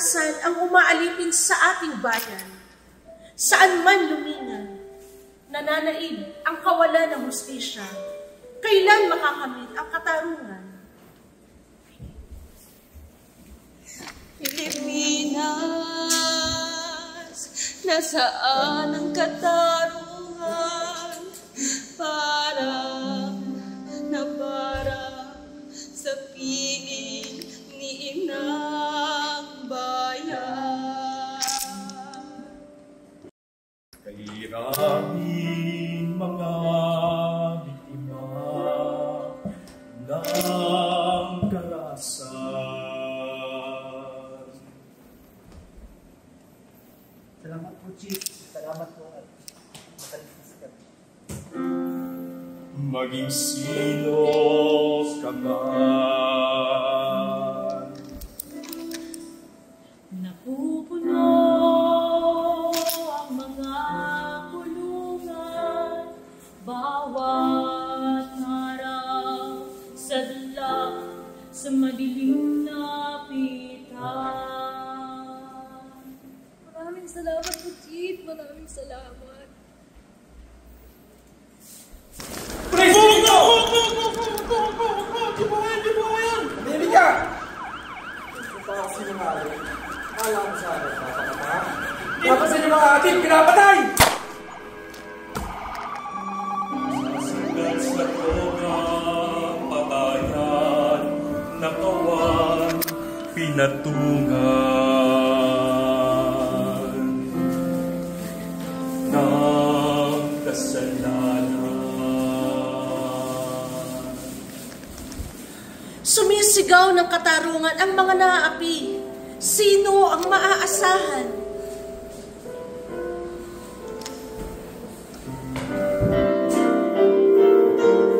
karangasan ang umaalipin sa ating bayan. Saan man lumingan, nananaig ang kawalan ng hustisya. Kailan makakamit ang katarungan? Pilipinas, nasaan ang katarungan para sa piling ni Inang Bayan? Kahirapin mga biktima ng karahasan. Salamat po, Chief. Salamat po at matalis ka. Maging silos ka man. Napupuno ang mga kulungan, bawat araw sa dala sa madilim na pitan. Maraming salamat po, Chief. Maraming salamat. Di ba yan? Hindi ka! Kung pa kasi nangyari, kala mo sa akin, papakata. Tapos yung mga atin, pinapatay! Sasagat sa togang patayan, nakawan, pinatungan ng kasalanan. Sumisigaw ng katarungan ang mga naaapi. Sino ang maaasahan?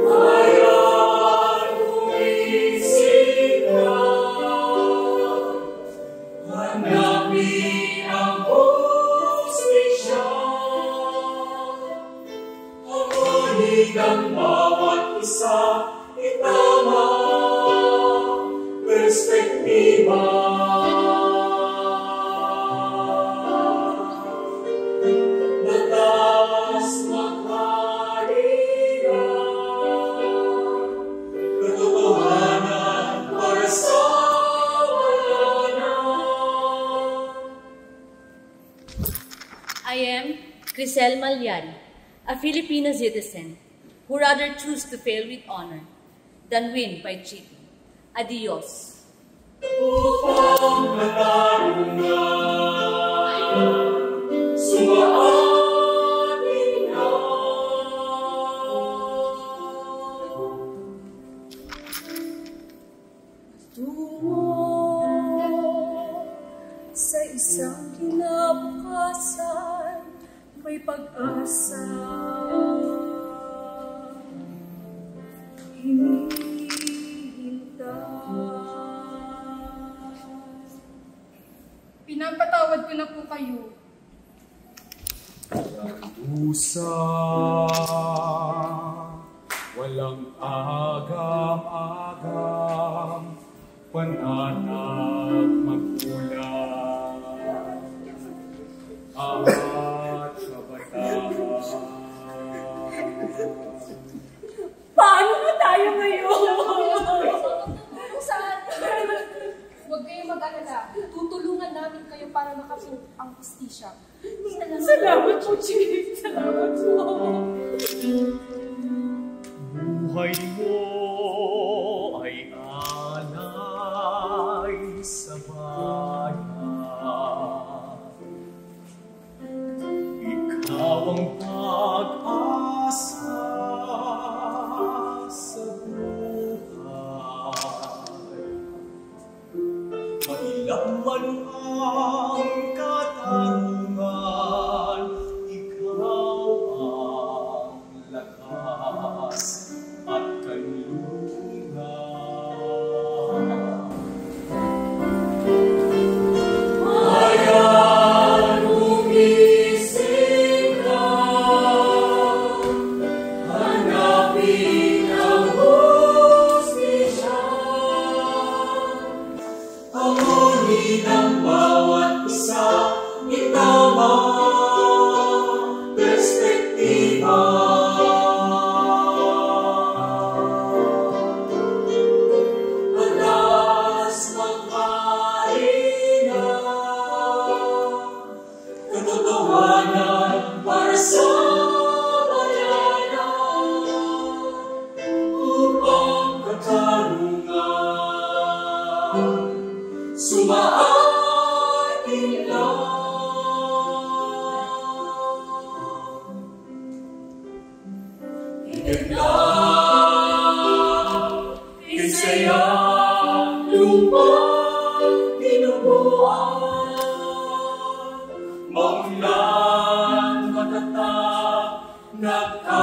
Ayan, umisigaw, hanapin ang hustisya, hawanig ang bawat isa, itama perspektiba. Batas maghariga, katotohanan para sa bayanan. I am Crisel Malyan, a Filipino citizen who rather choose to fail with honor than win by cheating. Adios. Upang katarungan, sumaatin na. Tungo sa isang kinabukasan, may pag-asa. Pinapatawad ko na po kayo. Dusa, walang agam-agam, pananak magkulang, at kabataan. Paano ba tayo ngayon? Saan? Huwag kayong mag-alala. Tutulungan namin kayo para makaprove ang hustisya. Salamat po, Chief. Salamat po. Buhay mo ay alay sa bayan. Ikaw ang pag-asa sa buhay. Mailang man ang katarungan, ikaw ang lakas at kanlungan. Ayan, umisigaw, katotohanan para sa bayanan, upang katarungan sumaating lang. Igaglaw, isaya, lupang tinubuan, maulan, matatag, nagkakaisa.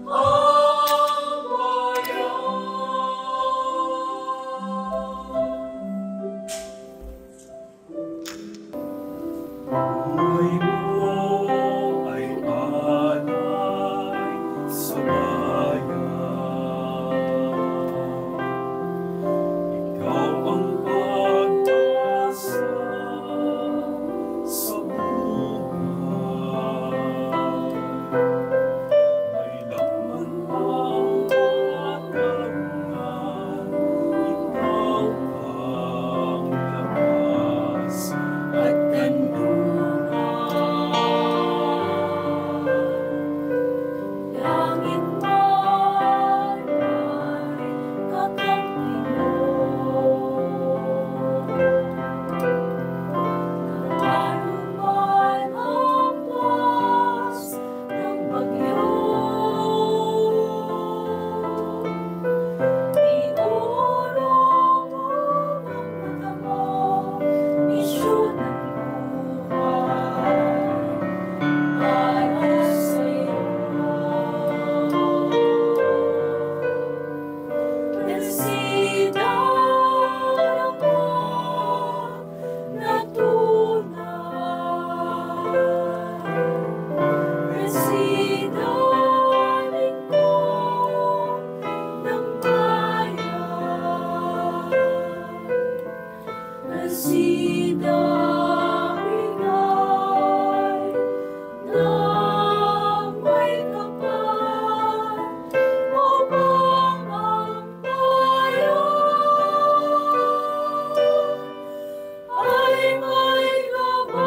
Ang bayan. Buhay mo ay alay sa bayan. Ikaw ang pag-asa sa buhay. May lakman ang katarungan, ikaw ang lakas at kanlungan. Langit man ay kakampi mo, naruman ang pas ng bagyo. Iurong mo ang mata mo, misyon ng buhay para sa'yo. Presida ako na tunay, presida lingkod ng bayan, presida bigay ng may kapal upang ang bayan ay may gabay.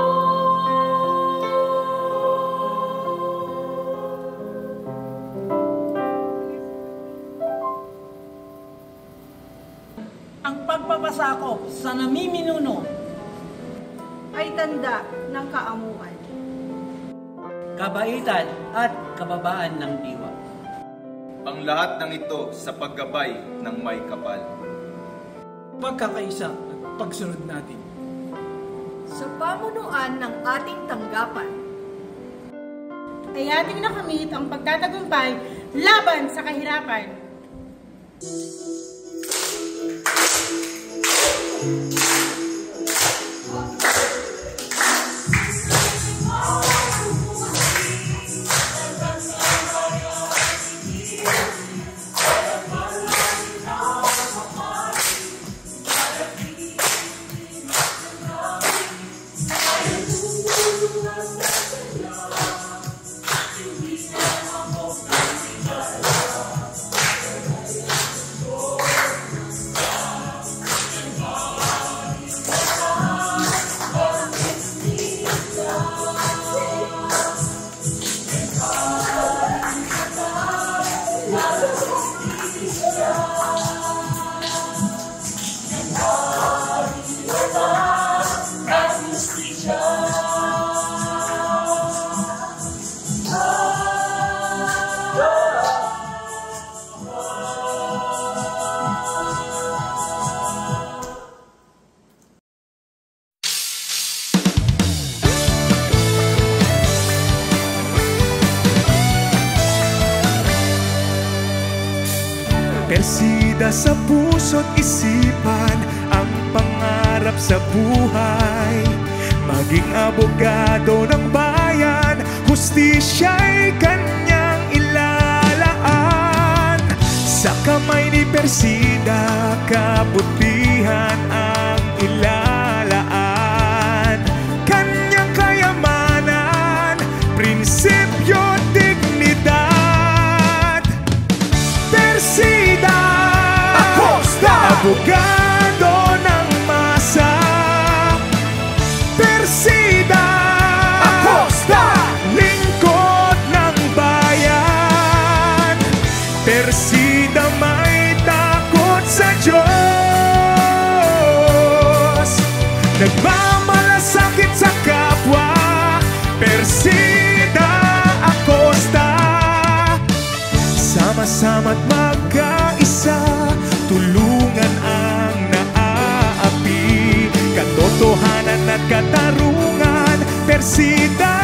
Ang pagpapasakop sa namiminuno Ay tanda ng kaamuan. kabaitan at kababaan ng diwa. Ang lahat ng ito sa paggabay ng may kapal. Pagkakaisa at pagsunod natin. Sa pamunuan ng ating tanggapan, Ay ating nakamit ang pagtatagumpay laban sa kahirapan. Persida sa puso't isipan ang pangarap sa buhay. Maging abogado ng bayan, hustisya'y kanyang ilalaan. Sa kamay ni Persida, kabutihan ang ilalaan. Kanyang kayamanan, prinsipyo, dignidad. Persida Acosta, abogado ng nagmamalasakit sa kapwa, Persida Acosta. Sama-sama't magkaisa, tulungan ang naaapi, katotohanan at katarungan, Persida